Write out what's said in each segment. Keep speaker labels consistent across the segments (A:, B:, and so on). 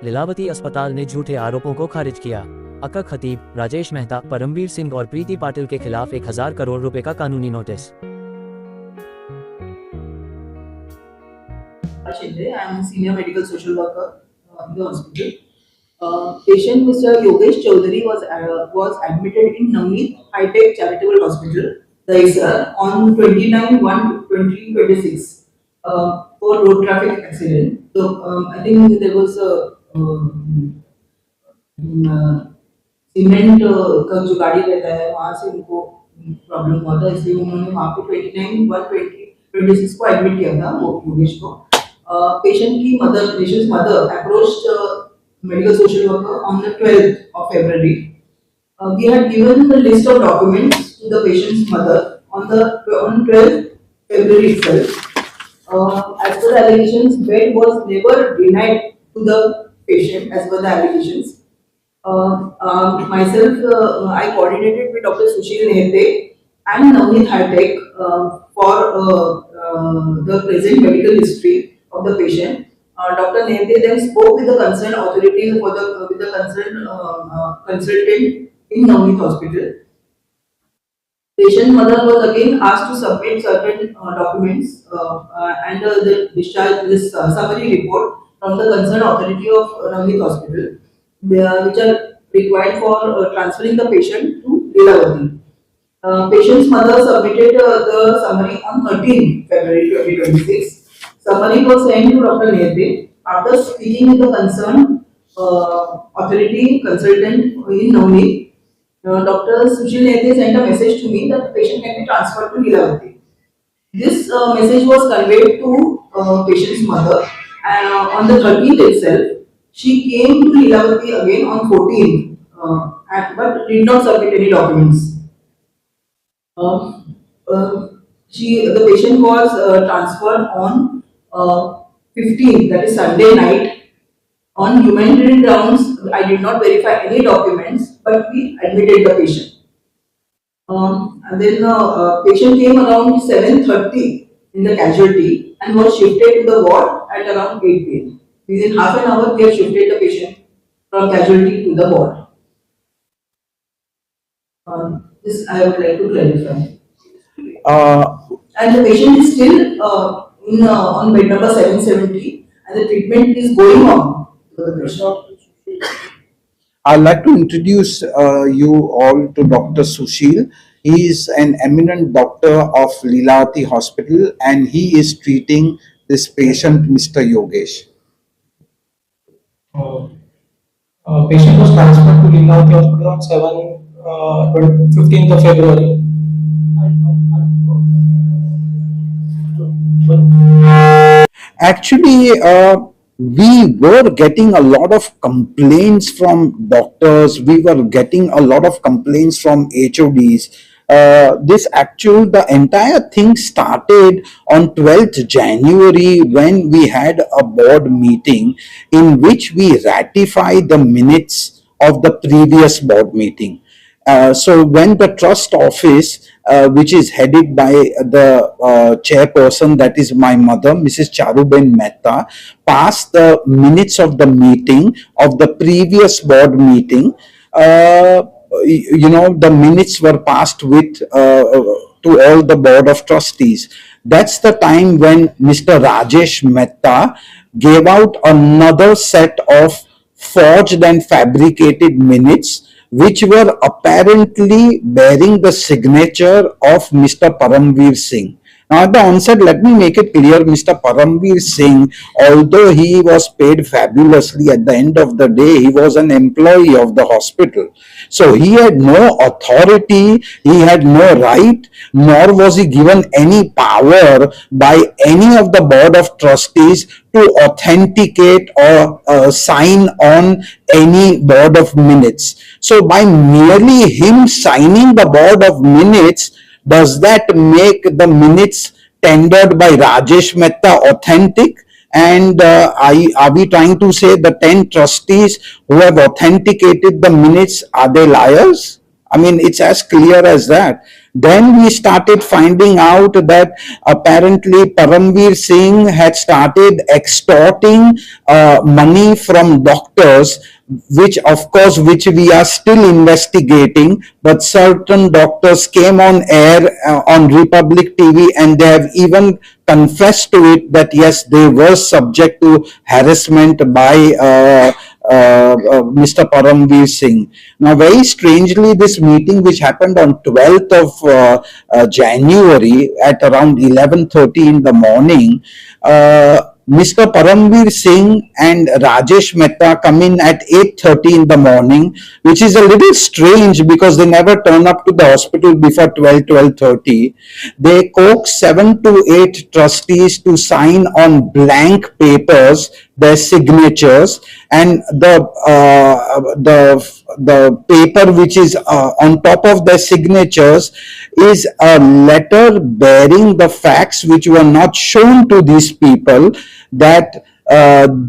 A: लीलावती अस्पताल ने झूठे आरोपों को खारिज किया। अका खतीब, राजेश मेहता, परमवीर सिंह और प्रीति पाटिल के खिलाफ 1000 करोड़ रुपए का कानूनी notice.
B: Shinde. I am a senior medical social worker in the hospital. Patient Mr. Yogesh Chaudhary was admitted in Navneet High Tech Charitable Hospital, Dahisar, on 29/1/2026 for road traffic accident. So I think there was a cement का जो गाड़ी रहता है वहाँ से उनको problem हुआ था, इसलिए उन्होंने वहाँ पे 29/1/2026 को एडमिट किया था वो योगेश को। Patient's mother approached medical social worker on the 12th of February. We had given the list of documents to the patient's mother on 12th February itself. As per the allegations, bed was never denied to the patient as per the allegations. Myself, I coordinated with Dr. Sushil Nehte and Navneet High-Tech for the present medical history of the patient. Dr. Nehte then spoke with the concerned authority with the concerned consultant in Navneet Hospital. Patient mother was again asked to submit certain documents and this summary report from the concerned authority of Navneet Hospital, which are required for transferring the patient to Lilavati. Patient's mother submitted the summary on 13 February 2026. Summary was sent to Dr. Nehte. After speaking with the concerned authority consultant in Navneet, Dr. Sushil Nehte sent a message to me that the patient can be transferred to Lilavati. This message was conveyed to patient's mother, and on the 13th itself, she came to Lilavati again on 14th, but did not submit any documents. The patient was transferred on 15th, that is Sunday night. On humanitarian grounds, I did not verify any documents, but we admitted the patient. And then patient came around 7:30 in the casualty and was shifted to the ward at around 8 p.m. Within half an hour, we have shifted the patient from casualty to the ward. This I would like to clarify. And the patient is still on bed number 770, and the treatment is going on for the patient.
C: I'd like to introduce you all to Dr. Sushil. He is an eminent doctor of Lilavati Hospital and he is treating this patient, Mr. Yogesh.
D: Patient was transferred to Lilavati Hospital on 15th of February.
C: Actually, we were getting a lot of complaints from doctors. We were getting a lot of complaints from HODs. The entire thing started on 12th January when we had a board meeting in which we ratified the minutes of the previous board meeting. So when the trust office, which is headed by the chairperson, that is my mother, Mrs. Charuben Mehta, passed the minutes of the meeting of the previous board meeting, the minutes were passed with to all the board of trustees. That's the time when Mr. Rajesh Mehta gave out another set of forged and fabricated minutes, which were apparently bearing the signature of Mr. Paramveer Singh. Now, at the onset, let me make it clear, Mr. Paramveer Singh, although he was paid fabulously, at the end of the day, he was an employee of the hospital. So he had no authority, he had no right, nor was he given any power by any of the board of trustees to authenticate or sign on any board of minutes. So by merely him signing the board of minutes, does that make the minutes tendered by Rajesh Mehta authentic? And are we trying to say the 10 trustees who have authenticated the minutes, are they liars? I mean, it's as clear as that. Then we started finding out that apparently Paramveer Singh had started extorting money from doctors, which of course which we are still investigating, but certain doctors came on air on Republic TV and they have even confessed to it that yes, they were subject to harassment by Mr. Paramveer Singh. Now, very strangely, this meeting, which happened on 12th of January at around 11:30 in the morning, Mr. Paramveer Singh and Rajesh Mehta come in at 8:30 in the morning, which is a little strange because they never turn up to the hospital before 12:30. They coax 7 to 8 trustees to sign on blank papers their signatures, and the paper which is on top of their signatures is a letter bearing the facts which were not shown to these people, that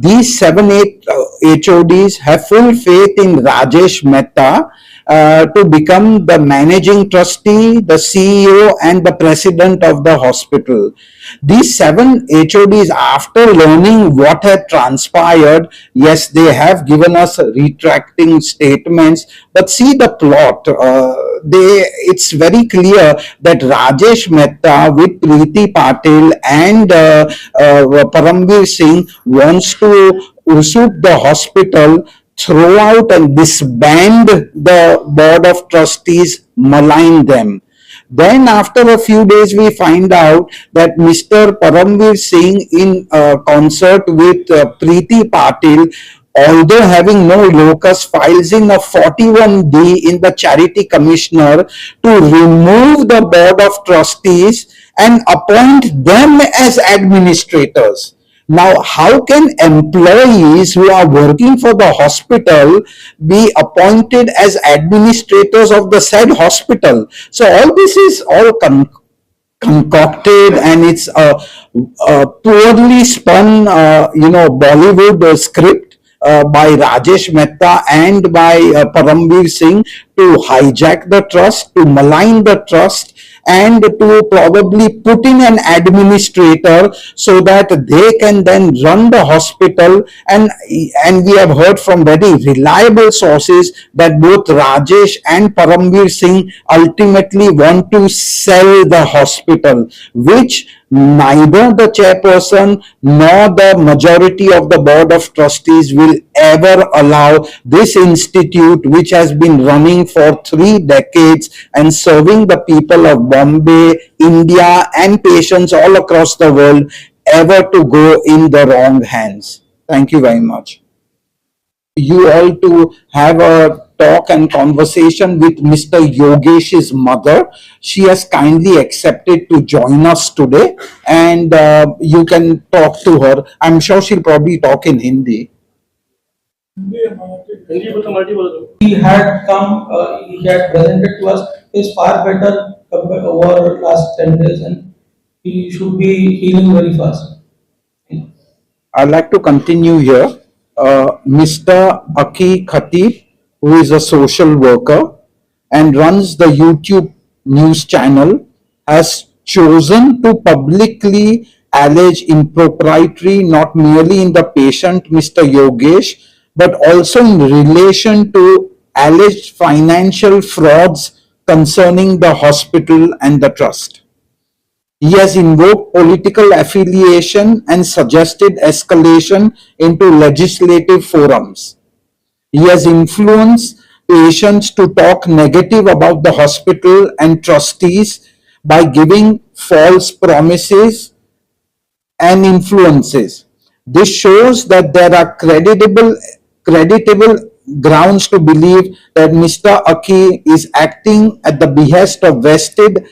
C: these 7-8 HODs have full faith in Rajesh Mehta to become the managing trustee, the CEO, and the president of the hospital. These 7 HODs, after learning what had transpired, yes, they have given us retracting statements, but see the plot. It's very clear that Rajesh Mehta with Preeti Patil and Paramveer Singh wants to usurp the hospital, throw out and disband the board of trustees, malign them. Then after a few days, we find out that Mr. Paramveer Singh, in concert with Preeti Patil, although having no locus, files in a 41D in the Charity Commissioner to remove the board of trustees and appoint them as administrators. Now, how can employees who are working for the hospital be appointed as administrators of the said hospital? So all this is all concocted, and it's a poorly spun, Bollywood script by Rajesh Mehta and by Paramveer Singh to hijack the trust, to malign the trust, and to probably put in an administrator so that they can then run the hospital. And we have heard from very reliable sources that both Rajesh and Paramveer Singh ultimately want to sell the hospital, which neither the chairperson nor the majority of the board of trustees will ever allow. This institute, which has been running for 3 decades and serving the people of Bombay, India, and patients all across the world, ever to go in the wrong hands. Thank you very much. You all to have a talk and conversation with Mr. Yogesh's mother. She has kindly accepted to join us today, and you can talk to her. I'm sure she'll probably talk in Hindi.
D: He had come, he had presented to us, is far better compared over last 10 days, and he should be healing very fast.
C: I'd like to continue here. Mr. Aki Khatib, who is a social worker and runs the YouTube news channel, has chosen to publicly allege impropriety not merely in the patient, Mr. Yogesh, but also in relation to alleged financial frauds concerning the hospital and the trust. He has invoked political affiliation and suggested escalation into legislative forums. He has influenced patients to talk negative about the hospital and trustees by giving false promises and influences. This shows that there are creditable grounds to believe that Mr. Aki is acting at the behest of vested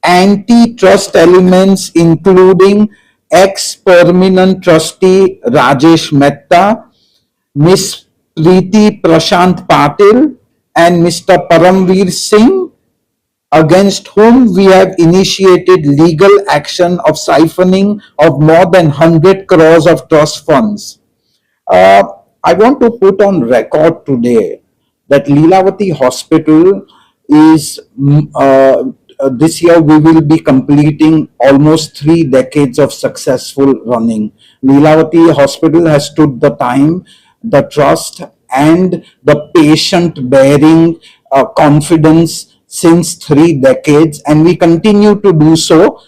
C: anti-trust elements, including ex-permanent trustee Rajesh Mehta, Ms. Preeti Prashant Patil, and Mr. Paramveer Singh, against whom we have initiated legal action of siphoning of more than 100 crores of trust funds. I want to put on record today that Lilavati Hospital is this year we will be completing almost 3 decades of successful running. Leelavati Hospital has stood the time, the trust, and the patient bearing confidence since 3 decades, and we continue to do so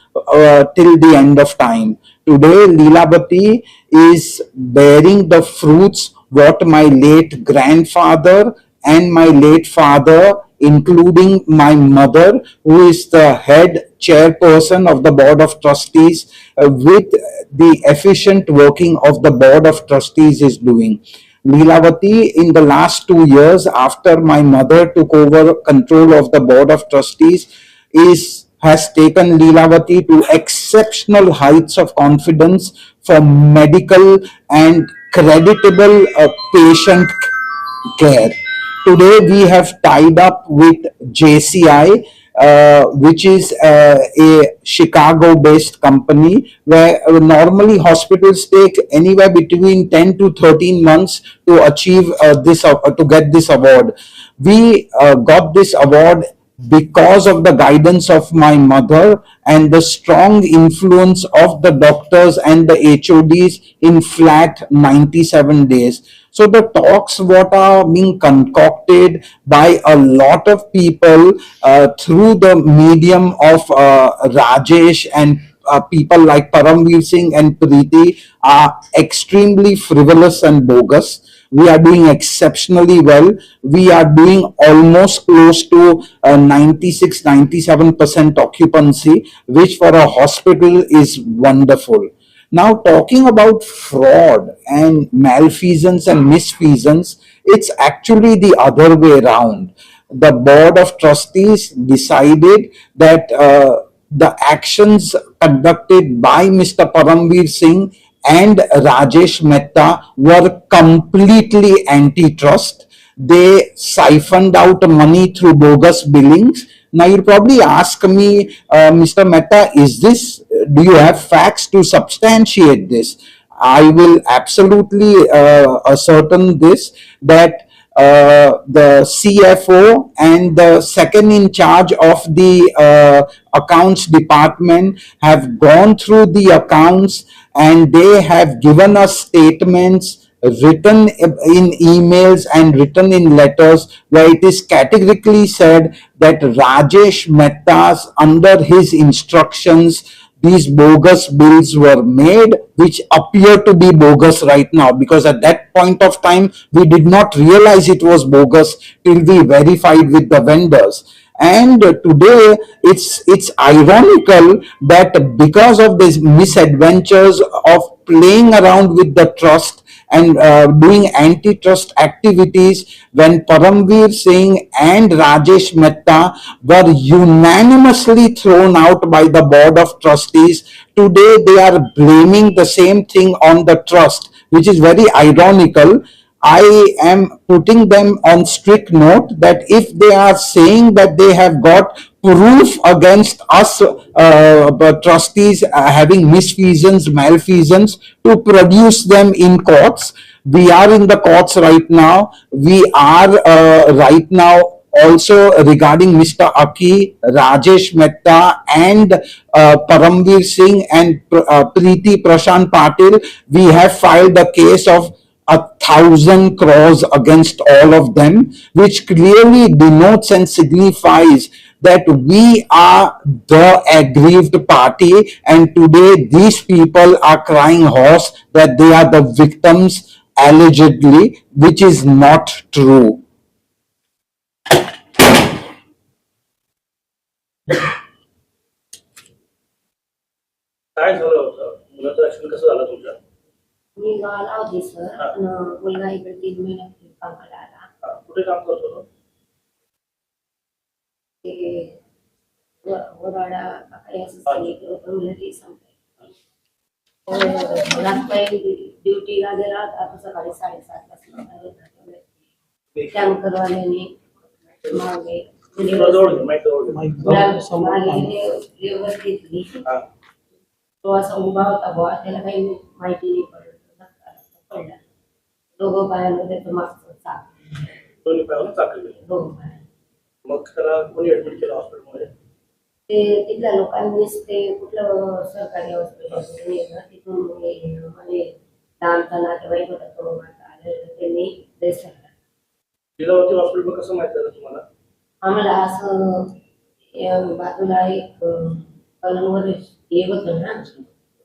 C: till the end of time. Today, Leelavati is bearing the fruits what my late grandfather and my late father, including my mother, who is the head chairperson of the Board of Trustees, with the efficient working of the Board of Trustees, is doing. Leelavati, in the last 2 years, after my mother took over control of the Board of Trustees, has taken Leelavati to exceptional heights of confidence for medical and creditable patient care. Today we have tied up with JCI, which is a Chicago-based company, where normally hospitals take anywhere between 10 to 13 months to achieve to get this award. We got this award because of the guidance of my mother and the strong influence of the doctors and the HODs in flat 97 days. So the talks what are being concocted by a lot of people through the medium of Rajesh and people like Paramveer Singh and Preeti are extremely frivolous and bogus. We are doing exceptionally well. We are doing almost close to 96-97% occupancy, which for a hospital is wonderful. Now, talking about fraud and malfeasance and misfeasance, it's actually the other way around. The Board of Trustees decided that the actions conducted by Mr. Paramveer Singh and Rajesh Mehta were completely antitrust. They siphoned out money through bogus billings. Now you'll probably ask me, Mr. Mehta, do you have facts to substantiate this? I will absolutely ascertain this, that the CFO and the second in charge of the accounts department have gone through the accounts, and they have given us statements written in emails and written in letters, where it is categorically said that Rajesh Mehta's, under his instructions, these bogus bills were made, which appear to be bogus right now, because at that point of time we did not realize it was bogus till we verified with the vendors. And today it's ironical that because of these misadventures of playing around with the trust and doing antitrust activities, when Paramveer Singh and Rajesh Mehta were unanimously thrown out by the Board of Trustees, today they are blaming the same thing on the trust, which is very ironical. I am putting them on strict note that if they are saying that they have got proof against us trustees having misfeasance, malfeasance, to produce them in courts. We are in the courts right now. We are right now also regarding Mr. Aki, Rajesh Mehta, and Paramveer Singh and Preeti Prashant Patil. We have filed a case of 1,000 crores against all of them, which clearly denotes and signifies that we are the aggrieved party, and today these people are crying hoarse that they are the victims allegedly, which is not true.
E: काय झालं होतं मुलाचं accident कसं झालं तुमच्या
F: मी गावाला होते sir पण मुलगा इकडे 3 महिन्यापूर्वी कामाला आला.
E: कुठे काम करत होतो
F: ते वराडा काही असं सांगितलं होतं मला ते सांगताय. रात्री ड्युटीला गेला आता सकाळी 7:30 वाजता टँकरवाल्याने मागे लेबर घेतली. तो असा उभा होता बुवा, त्याला काही माहिती नाही पडला. दोघं पायांमध्ये तो मागचं चाक,
E: दोन्ही पायावर चाकरी गेली.
F: दोघं पाय.
E: मग त्याला कोणी ऍडमिट केलं हॉस्पिटलमध्ये
F: ते तिथल्या लोकांनीच ते कुठलं सरकारी हॉस्पिटल नेलं तिथून म्हणजे लांबचा नातेवाईक होता तो आले तर त्यांनी रेफर केला.
E: लीलावती हॉस्पिटल कसं माहिती झालं तुम्हाला?
F: आम्हाला असं बाजूला एक कॉलमवर हे होतं ना,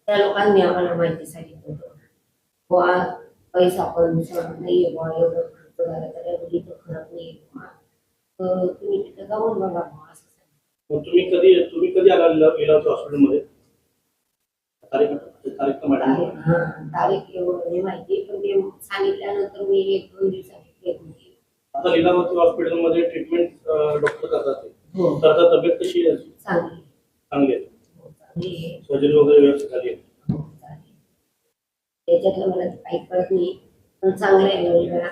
F: त्या लोकांनी आम्हाला माहिती सांगितलं होतं. बुवा पैसा पण नाहीये, बुवा एवढं खर्च झाला तर एवढी तर फरक नाही बुवा. तर तुम्ही तिथं जाऊन बघा बुवा असं सांगितलं.
E: मग तुम्ही कधी आला लीलावती हॉस्पिटलमध्ये? तारीख तारीख तर माहिती नाही.
F: तारीख एवढं नाही माहिती, पण ते सांगितल्यानंतर मी 1-2 दिवसांनी गेले होते.
E: आता लीलावती हॉस्पिटलमध्ये ट्रीटमेंट डॉक्टर करतात ते.
F: हो.
E: तर आता तब्येत कशी आहे?
F: चांगली
E: चांगली आहे.
F: हो, चांगली आहे.
E: सर्जरी वगैरे व्यवस्थित झाली आहे.
F: हो, चालेल. त्याच्यातलं मला काही कळत नाही, पण चांगलं आहे मुलगा.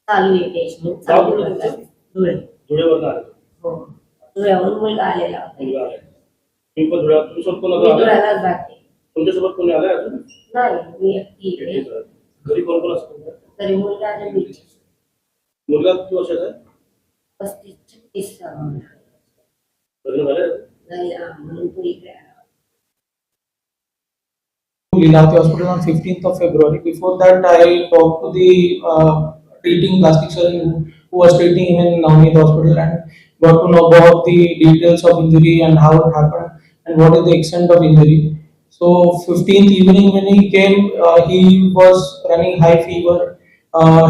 F: चालू आहे ट्रीटमेंट.
E: गाव
F: चालू
E: कुठलं
F: आहे.
E: तुमचं?
F: धुळे.
E: धुळेवरनं आले.
F: हो. धुळ्याहून मुलगा आलेला होता.
E: मुलगा आलाय. तुम्ही पण धुळ्यात तुमच्यासोबत कोण
F: मी
E: आलं?
F: धुळ्यालाच राहते.
E: तुमच्यासोबत कोणी आलाय अजून?
F: नाही, मी एकटी इकडे.
E: एकटीच राहते. घरी कोण कोण असतं?
F: तरी मुलगा आणि मी.
E: मुलगा किती वर्षाचा आहे?
F: 35-36
E: लग्न झालंय?
F: नाही म्हणून तो इकडे आला.
D: Lilavati Hospital on 15th of February. Before that, I talked to the treating plastic surgeon who was treating him in Navneet Hospital and got to know about the details of injury and how it happened and what is the extent of injury. So 15th evening when he came, he was running high fever.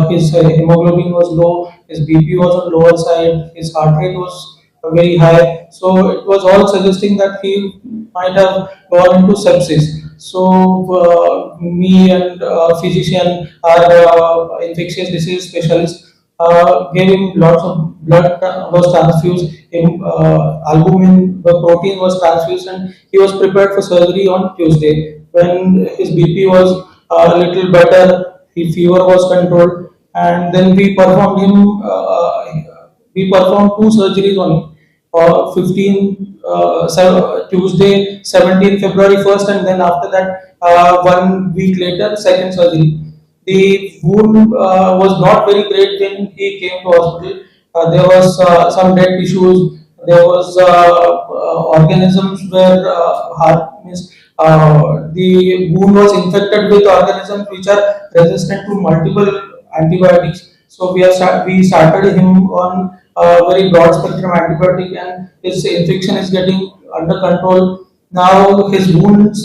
D: His hemoglobin was low, his BP was on lower side, his heart rate was very high. So it was all suggesting that he might have gone into sepsis. So me and physician, our infectious disease specialist, gave him lots of blood was transfused. Albumin, the protein was transfused, and he was prepared for surgery on Tuesday. When his BP was a little better, his fever was controlled, and then we performed him. We performed 2 surgeries on him. Tuesday 17th February 1st, and then after that 1 week later second surgery. The wound was not very great when he came to hospital. There was some dead tissues. There was organisms where the wound was infected with organisms which are resistant to multiple antibiotics. So we started him on very broad spectrum antibiotic, and his infection is getting under control. Now his wounds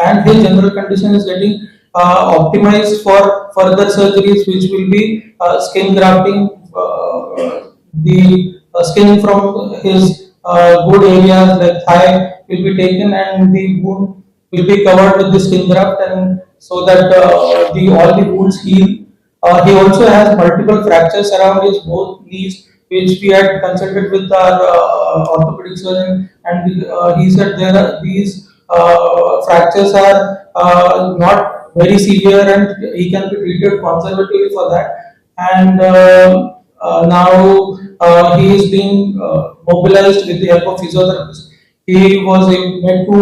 D: and his general condition is getting optimized for further surgeries, which will be skin grafting. The skin from his good areas like thigh will be taken, and the wound will be covered with the skin graft, and so that all the wounds heal. He also has multiple fractures around his both knees, which we had consulted with our orthopedic surgeon, and he said these fractures are not very severe and he can be treated conservatively for that. And now he is being mobilized with the help of physiotherapist. He was made to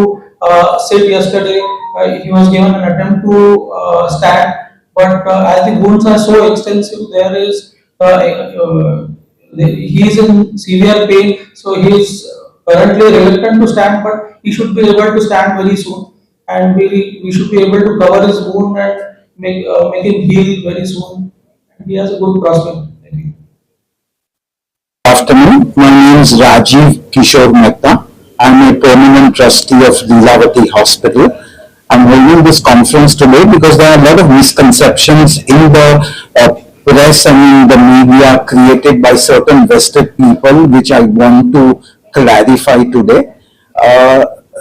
D: sit yesterday. He was given an attempt to stand, but as the wounds are so extensive, there is he is in severe pain, so he is currently reluctant to stand, but he should be able to stand very soon, and we should be able to cover his wound and make him heal very soon. And he has a good prospect.
C: Afternoon. My name is Rajiv Kishore Mehta. I'm a permanent trustee of Lilavati Hospital. I'm holding this conference today because there are a lot of misconceptions in the press and in the media created by certain vested people, which I want to clarify today.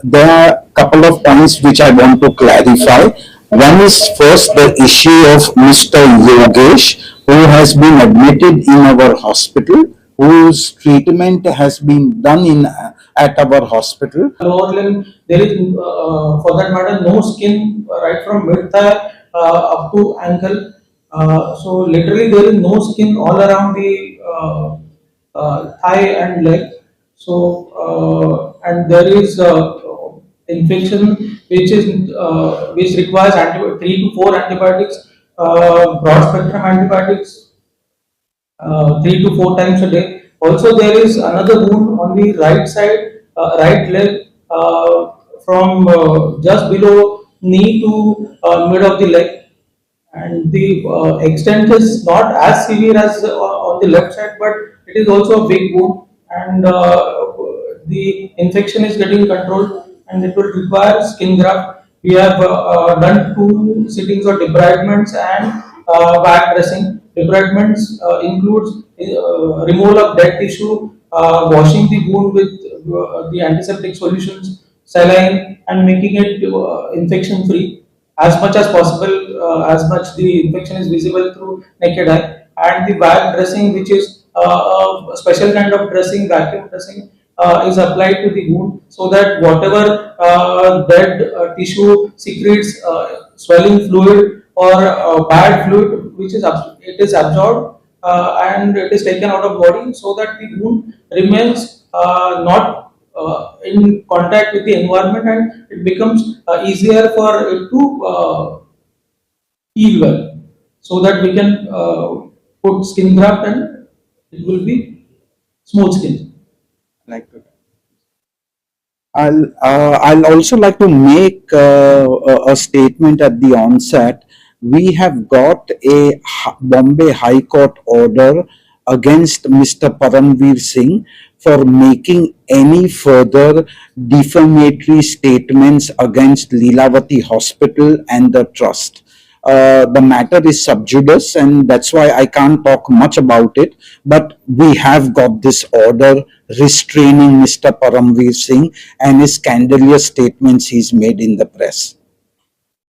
C: There are a couple of points which I want to clarify. One is first the issue of Mr. Yogesh, who has been admitted in our hospital, whose treatment has been done at our hospital.
D: Lower limb, there is for that matter no skin right from mid thigh up to ankle. So literally there is no skin all around the thigh and leg. So and there is infection which requires 3 to 4 antibiotics, broad spectrum antibiotics, 3 to 4 times a day. Also, there is another wound on the right side right leg from just below knee to mid of the leg, and the extent is not as severe as on the left side, but it is also a big wound, and the infection is getting controlled, and it will require skin graft. We have done 2 sittings of debridements and back dressing. Debridements includes removal of dead tissue, washing the wound with the antiseptic solutions, saline, and making it infection free as much as possible, as much the infection is visible through naked eye. And the back dressing, which is a special kind of dressing, vacuum dressing, is applied to the wound, so that whatever dead tissue secretes swelling fluid or bad fluid, which is it is absorbed and it is taken out of body, so that the wound remains not in contact with the environment, and it becomes easier for it to heal well, so that we can put skin graft and it will be smooth skin.
C: Like to. I'll also like to make a statement at the onset. We have got a Bombay High Court order against Mr. Paramveer Singh for making any further defamatory statements against Leelavati Hospital and the trust. The matter is sub judice, and that's why I can't talk much about it. But we have got this order restraining Mr. Paramveer Singh and his scandalous statements he's made in the press.